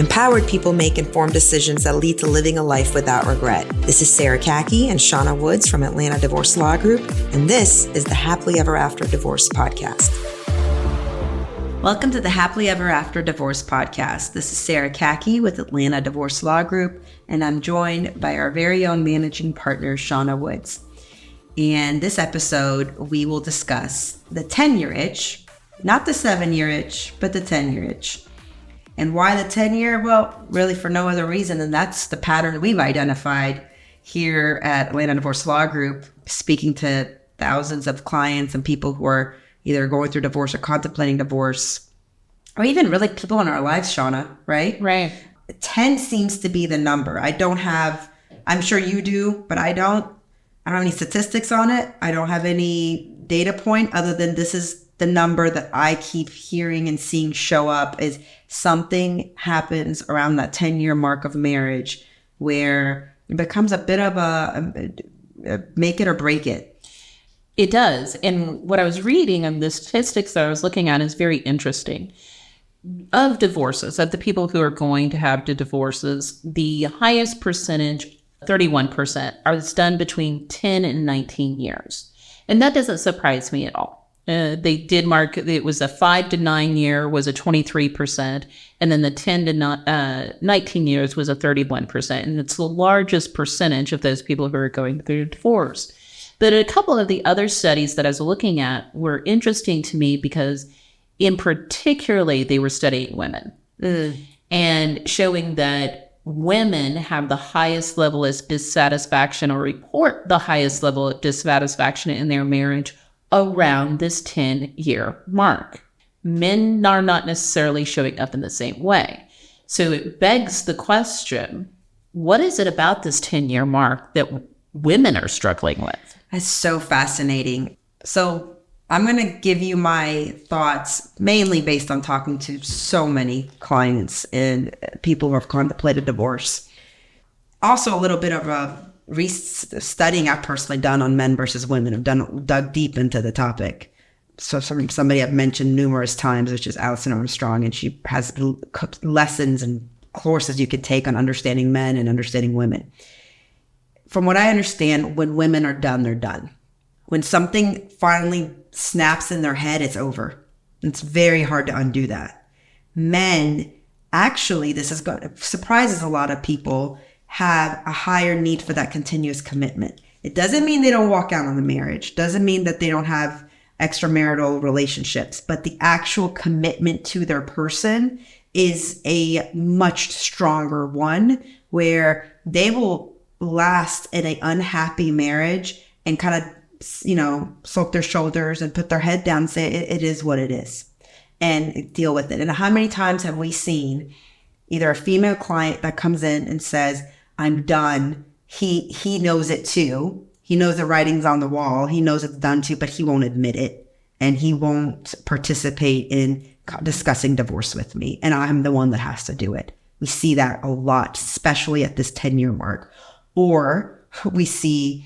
Empowered people make informed decisions that lead to living a life without regret. This is Sarah Kaki and Shauna Woods from Atlanta Divorce Law Group, and this is the Happily Ever After Divorce Podcast. Welcome to the Happily Ever After Divorce Podcast. This is Sarah Kaki with Atlanta Divorce Law Group, and I'm joined by our very own managing partner, Shauna Woods. And this episode, we will discuss the 10-year itch, not the 7-year itch, but the 10-year itch. And why the 10-year? Well, really for no other reason than that's the pattern we've identified here at Atlanta Divorce Law Group, speaking to thousands of clients and people who are either going through divorce or contemplating divorce, or even really people in our lives, Shauna, right? Right. 10 seems to be the number. I'm sure you do, but I don't have any statistics on it. I don't have any data point other than this is the number that I keep hearing and seeing show up is something happens around that 10-year mark of marriage where it becomes a bit of a make it or break it. It does. And what I was reading and the statistics that I was looking at is very interesting. Of divorces, of the people who are going to have the divorces, the highest percentage, 31%, are done between 10 and 19 years. And that doesn't surprise me at all. They did mark, it was a 5 to 9 year was a 23%, and then the 10 to 19 years was a 31%. And it's the largest percentage of those people who are going through divorce. But a couple of the other studies that I was looking at were interesting to me because in particularly they were studying women and showing that women have the highest level of dissatisfaction or report the highest level of dissatisfaction in their marriage around this 10-year mark. Men are not necessarily showing up in the same way. So it begs the question, what is it about this 10-year mark that women are struggling with? That's so fascinating. So I'm going to give you my thoughts, mainly based on talking to so many clients and people who have contemplated divorce. Also a little bit of a studying I've personally done on men versus women. I've dug deep into the topic. So somebody I've mentioned numerous times, which is Allison Armstrong, and she has lessons and courses you could take on understanding men and understanding women. From what I understand, when women are done, they're done. When something finally snaps in their head, it's over. It's very hard to undo that. Men, actually, surprises a lot of people, have a higher need for that continuous commitment. It doesn't mean they don't walk out on the marriage. Doesn't mean that they don't have extramarital relationships, but the actual commitment to their person is a much stronger one where they will last in an unhappy marriage and kind of, slope their shoulders and put their head down and say, it is what it is, and deal with it. And how many times have we seen either a female client that comes in and says, I'm done. He knows it too. He knows the writing's on the wall. He knows it's done too, but he won't admit it. And he won't participate in discussing divorce with me. And I'm the one that has to do it. We see that a lot, especially at this 10-year mark. Or we see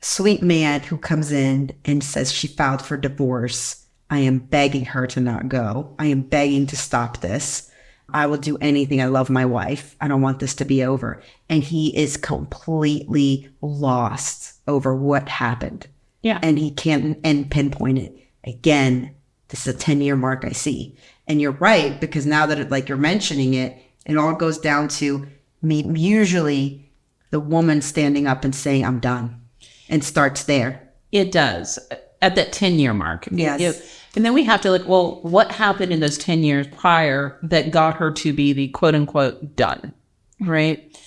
a sweet man who comes in and says she filed for divorce. I am begging her to not go. I am begging to stop this. I will do anything. I love my wife. I don't want this to be over. And he is completely lost over what happened. Yeah. And he can't pinpoint it. Again, this is a 10-year mark I see. And you're right, because now that you're mentioning it, it all goes down to me, usually the woman standing up and saying, I'm done, and starts there. It does. At that 10-year mark. Yes. And then we have to look, well, what happened in those 10 years prior that got her to be the quote unquote done, right?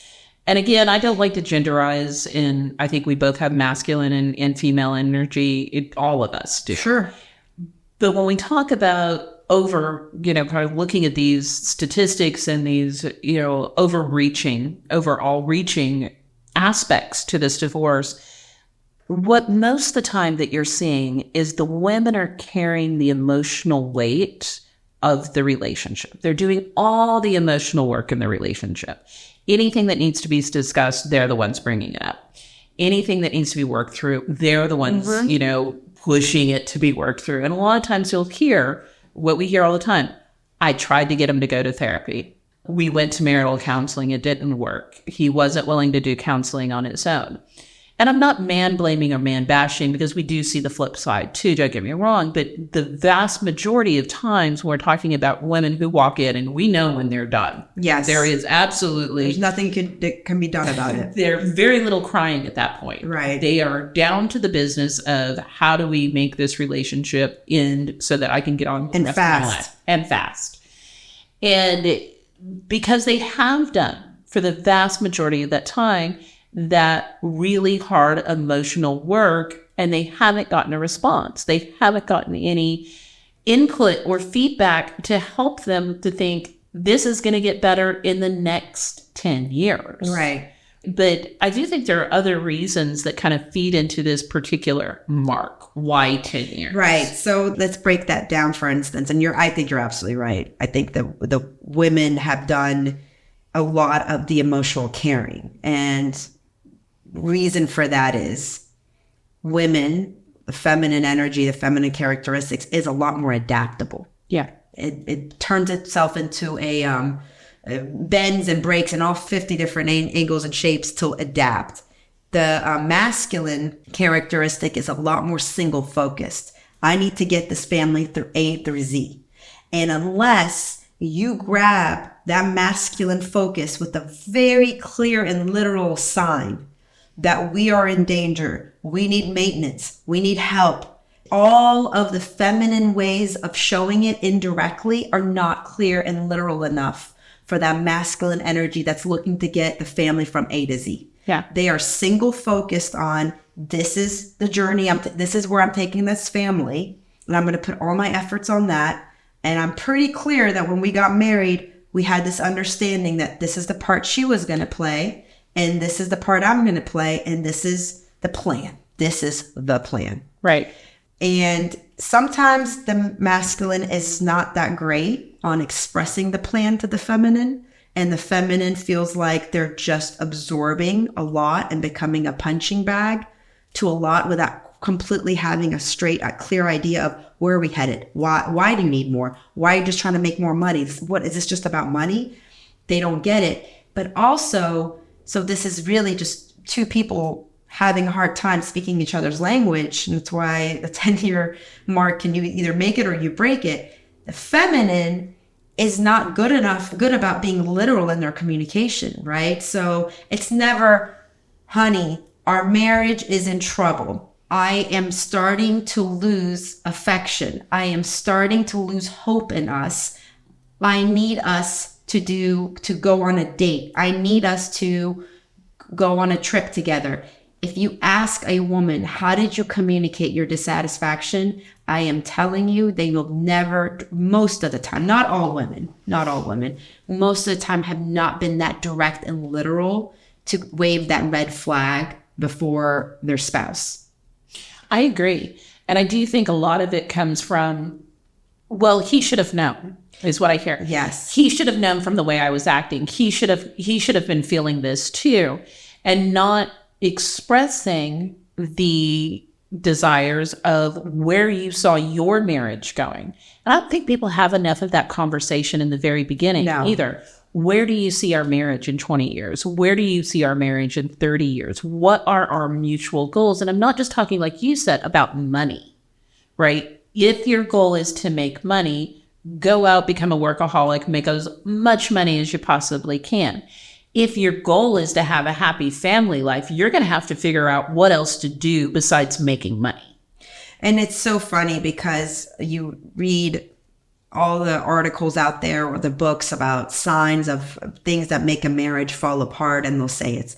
And again, I don't like to genderize, and I think we both have masculine and female energy. All of us do. Sure. But when we talk about kind of looking at these statistics and these, overall reaching aspects to this divorce, what most of the time that you're seeing is the women are carrying the emotional weight of the relationship. They're doing all the emotional work in the relationship. Anything that needs to be discussed, they're the ones bringing it up. Anything that needs to be worked through, they're the ones, pushing it to be worked through. And a lot of times you'll hear what we hear all the time. I tried to get him to go to therapy. We went to marital counseling. It didn't work. He wasn't willing to do counseling on his own. And I'm not man blaming or man bashing, because we do see the flip side too, don't get me wrong. But the vast majority of times we're talking about women who walk in and we know when they're done. Yes. There is absolutely... There's nothing that can be done about it. There's very little crying at that point. Right. They are down to the business of how do we make this relationship end so that I can get on with the rest of my life. And fast. And because they have done, for the vast majority of that time, that really hard emotional work, and they haven't gotten a response. They haven't gotten any input or feedback to help them to think this is going to get better in the next 10 years. Right. But I do think there are other reasons that kind of feed into this particular mark. Why 10 years? Right. So let's break that down, for instance. And I think you're absolutely right. I think that the women have done a lot of the emotional caring, and reason for that is women, the feminine energy, the feminine characteristics is a lot more adaptable. Yeah. It turns itself into a bends and breaks in all 50 different angles and shapes to adapt. The masculine characteristic is a lot more single focused. I need to get this family through A through Z. And unless you grab that masculine focus with a very clear and literal sign that we are in danger, we need maintenance, we need help, all of the feminine ways of showing it indirectly are not clear and literal enough for that masculine energy that's looking to get the family from A to Z. Yeah. They are single focused on, this is the journey, this is where I'm taking this family, and I'm going to put all my efforts on that. And I'm pretty clear that when we got married, we had this understanding that this is the part she was going to play, and this is the part I'm going to play, and this is the plan. This is the plan. Right. And sometimes the masculine is not that great on expressing the plan to the feminine, and the feminine feels like they're just absorbing a lot and becoming a punching bag to a lot without completely having a clear idea of where are we headed? Why do you need more? Why are you just trying to make more money? What is this just about money? They don't get it. But also, so this is really just two people having a hard time speaking each other's language. And that's why the 10-year mark, can you either make it or you break it. The feminine is not good about being literal in their communication, right? So it's never, honey, our marriage is in trouble. I am starting to lose affection. I am starting to lose hope in us. I need us to go on a date. I need us to go on a trip together. If you ask a woman, how did you communicate your dissatisfaction? I am telling you, they will never, most of the time, not all women, most of the time have not been that direct and literal to wave that red flag before their spouse. I agree. And I do think a lot of it comes from, well, he should have known, is what I hear. Yes. He should have known from the way I was acting. He should have been feeling this too, and not expressing the desires of where you saw your marriage going. And I don't think people have enough of that conversation in the very beginning either. Where do you see our marriage in 20 years? Where do you see our marriage in 30 years? What are our mutual goals? And I'm not just talking, like you said, about money, right? If your goal is to make money, go out, become a workaholic, make as much money as you possibly can. If your goal is to have a happy family life, you're going to have to figure out what else to do besides making money. And it's so funny because you read all the articles out there or the books about signs of things that make a marriage fall apart. And they'll say it's,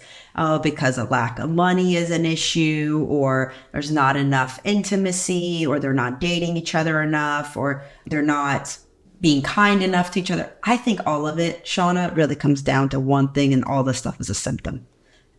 because a lack of money is an issue, or there's not enough intimacy, or they're not dating each other enough, or they're not being kind enough to each other. I think all of it, Shauna, really comes down to one thing, and all this stuff is a symptom.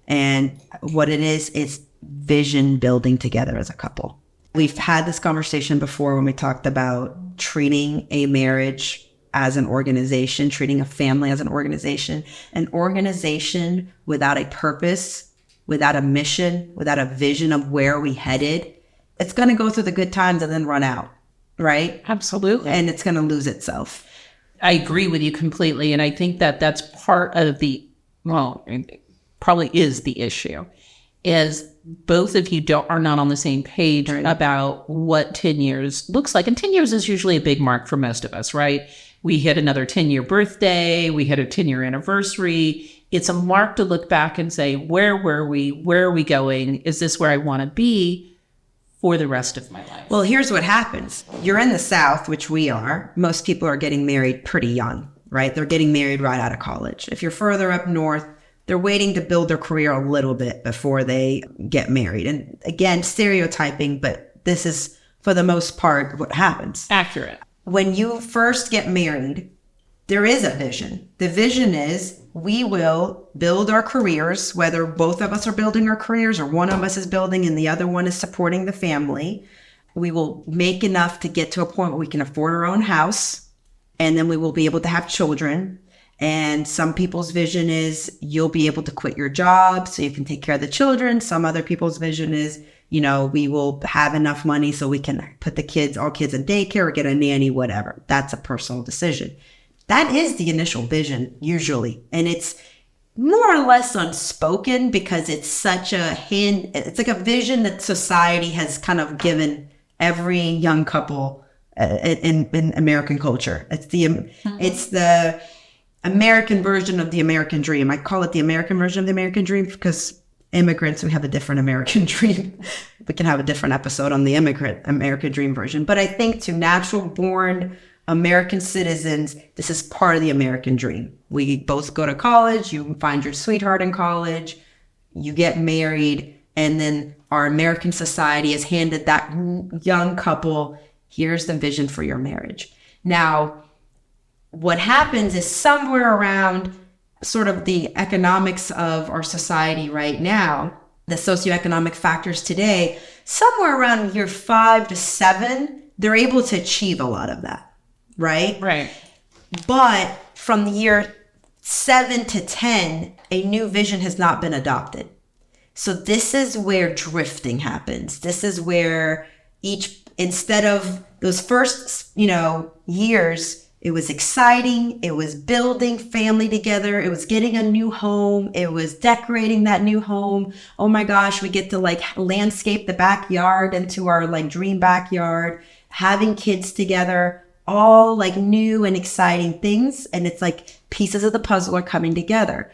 And what it is vision building together as a couple. We've had this conversation before when we talked about treating a marriage as an organization, treating a family as an organization. An organization without a purpose, without a mission, without a vision of where we headed, it's going to go through the good times and then run out, right? Absolutely. And it's going to lose itself. I agree with you completely. And I think that that's part of it probably is the issue, is both of you are not on the same page about what 10 years looks like. And 10 years is usually a big mark for most of us, right? We hit another 10-year birthday. We hit a 10-year anniversary. It's a mark to look back and say, where were we? Where are we going? Is this where I want to be for the rest of my life? Well, here's what happens. You're in the South, which we are. Most people are getting married pretty young, right? They're getting married right out of college. If you're further up north, they're waiting to build their career a little bit before they get married. And again, stereotyping, but this is, for the most part, what happens. Accurate. When you first get married, there is a vision. The vision is we will build our careers, whether both of us are building our careers or one of us is building and the other one is supporting the family. We will make enough to get to a point where we can afford our own house, and then we will be able to have children. And some people's vision is you'll be able to quit your job so you can take care of the children. Some other people's vision is, we will have enough money so we can put all kids in daycare or get a nanny, whatever. That's a personal decision. That is the initial vision usually. And it's more or less unspoken because it's it's like a vision that society has kind of given every young couple in American culture. It's the American version of the American dream. I call it the American version of the American dream because immigrants, we have a different American dream. We can have a different episode on the American dream version. But I think to natural born American citizens, this is part of the American dream. We both go to college, you find your sweetheart in college, you get married, and then our American society has handed that young couple, here's the vision for your marriage. Now, what happens is somewhere around sort of the economics of our society right now, the socioeconomic factors today, somewhere around year 5 to 7, they're able to achieve a lot of that, right? Right. But from the year 7 to 10, a new vision has not been adopted. So this is where drifting happens. This is where instead of those first, years, it was exciting. It was building family together. It was getting a new home. It was decorating that new home. Oh my gosh, we get to landscape the backyard into our dream backyard, having kids together, all new and exciting things. And it's pieces of the puzzle are coming together.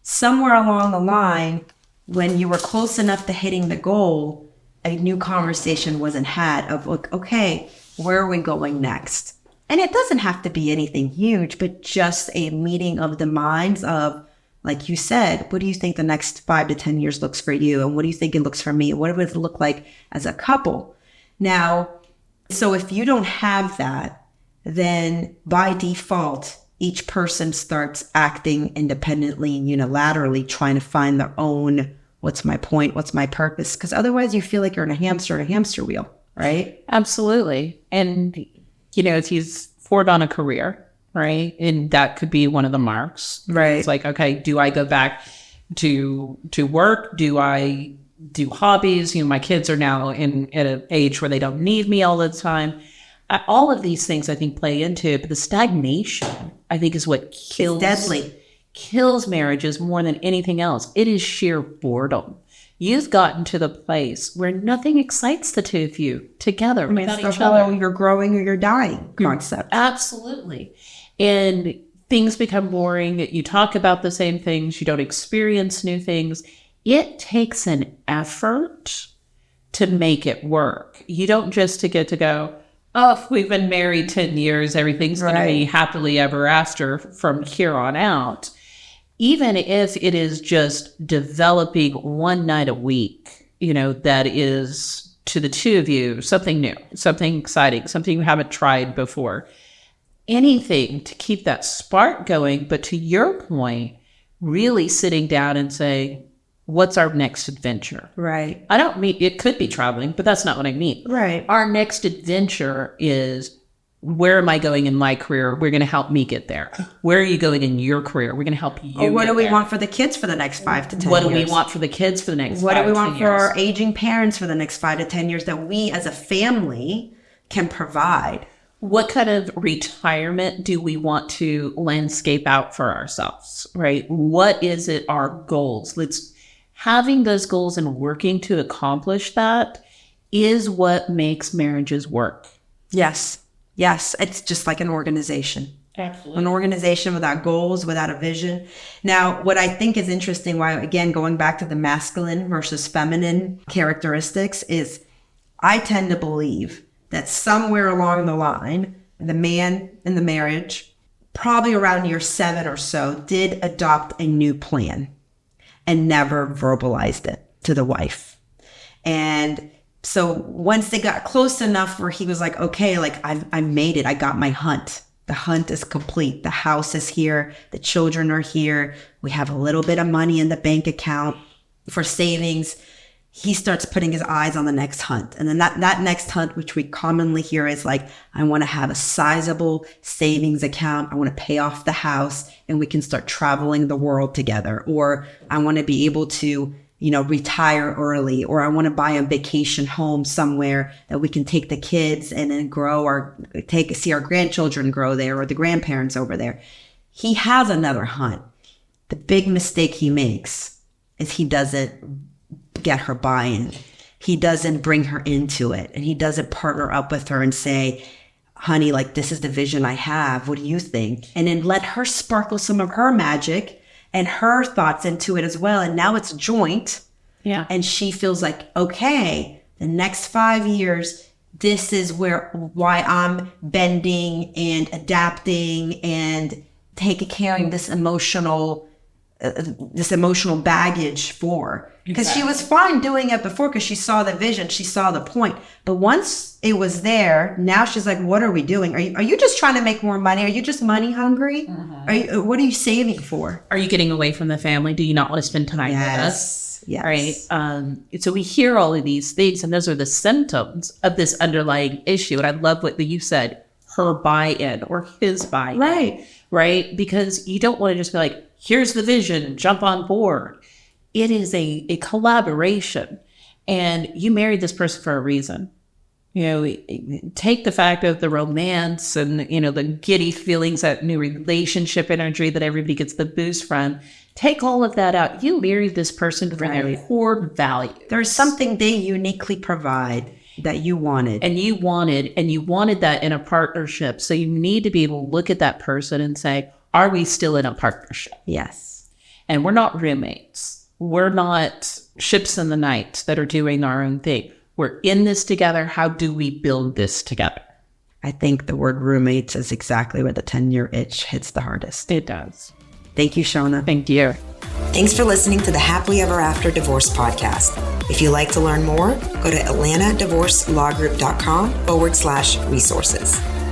Somewhere along the line, when you were close enough to hitting the goal, a new conversation wasn't had of okay, where are we going next? And it doesn't have to be anything huge, but just a meeting of the minds of, like you said, what do you think the next 5 to 10 years looks for you? And what do you think it looks for me? What would it look like as a couple? Now, so if you don't have that, then by default, each person starts acting independently and unilaterally, trying to find their own, what's my point? What's my purpose? Because otherwise you feel like you're in a hamster wheel, right? Absolutely. And if he's forward on a career, right? And that could be one of the marks. Right. It's okay, do I go back to work? Do I do hobbies? My kids are now at an age where they don't need me all the time. All of these things I think play into it, but the stagnation I think is what kills marriages more than anything else. It is sheer boredom. You've gotten to the place where nothing excites the two of you together. It's the whole you're growing or you're dying concept. Absolutely. And things become boring. You talk about the same things. You don't experience new things. It takes an effort to make it work. You don't just get to go, if we've been married 10 years, everything's going to be happily ever after from here on out. Even if it is just developing one night a week, that is to the two of you, something new, something exciting, something you haven't tried before. Anything to keep that spark going. But to your point, really sitting down and saying, what's our next adventure? Right. I don't mean, it could be traveling, but that's not what I mean. Right. Our next adventure is, where am I going in my career? We're going to help me get there. Where are you going in your career? We're going to help you. Or what get do we there. want for the kids for the next 5 to 10 What years? do we want for the kids for the next 5 to 10 years? What do we want for our aging parents for the next 5 to 10 years that we as a family can provide? What kind of retirement do we want to landscape out for ourselves, right? What is it, our goals? Having those goals and working to accomplish that is what makes marriages work. Yes. It's just like an organization. Absolutely. An organization without goals, without a vision. Now, what I think is interesting, why, again, going back to the masculine versus feminine characteristics, is I tend to believe that somewhere along the line, the man in the marriage, probably around year 7 or so, did adopt a new plan and never verbalized it to the wife. And so once they got close enough where he was like, okay, like I made it. I got my hunt. The hunt is complete. The house is here. The children are here. We have a little bit of money in the bank account for savings. He starts putting his eyes on the next hunt. And then that next hunt, which we commonly hear, is like, I want to have a sizable savings account. I want to pay off the house and we can start traveling the world together. Or I want to be able to, retire early, or I want to buy a vacation home somewhere that we can take the kids and then see our grandchildren grow there, or the grandparents over there. He has another hunt. The big mistake he makes is he doesn't get her buy-in. He doesn't bring her into it, and he doesn't partner up with her and say, honey, like, this is the vision I have. What do you think? And then let her sparkle some of her magic and her thoughts into it as well. And now it's joint. Yeah. And she feels like, okay, the next 5 years, this is why I'm bending and adapting and taking care of this emotional baggage for. Because she was fine doing it before, because she saw the vision, she saw the point. But once it was there, now she's like, what are we doing? Are you just trying to make more money? Are you just money hungry? What are you saving for? Are you getting away from the family? Do you not want to spend time with us? Yes. Right. So we hear all of these things, and those are the symptoms of this underlying issue. And I love what you said, her buy-in or his buy-in. Right. Because you don't want to just be like, here's the vision, jump on board. It is a collaboration, and you married this person for a reason. Take the fact of the romance and, the giddy feelings, that new relationship energy that everybody gets the boost from. Take all of that out. You married this person for their core value. There's something they uniquely provide that you wanted. And you wanted that in a partnership. So you need to be able to look at that person and say, are we still in a partnership? Yes. And we're not roommates. We're not ships in the night that are doing our own thing. We're in this together. How do we build this together? I think the word roommates is exactly where the 10-year itch hits the hardest. It does. Thank you, Shona. Thank you. Thanks for listening to the Happily Ever After Divorce podcast. If you'd like to learn more, go to atlantadivorcelawgroup.com/resources.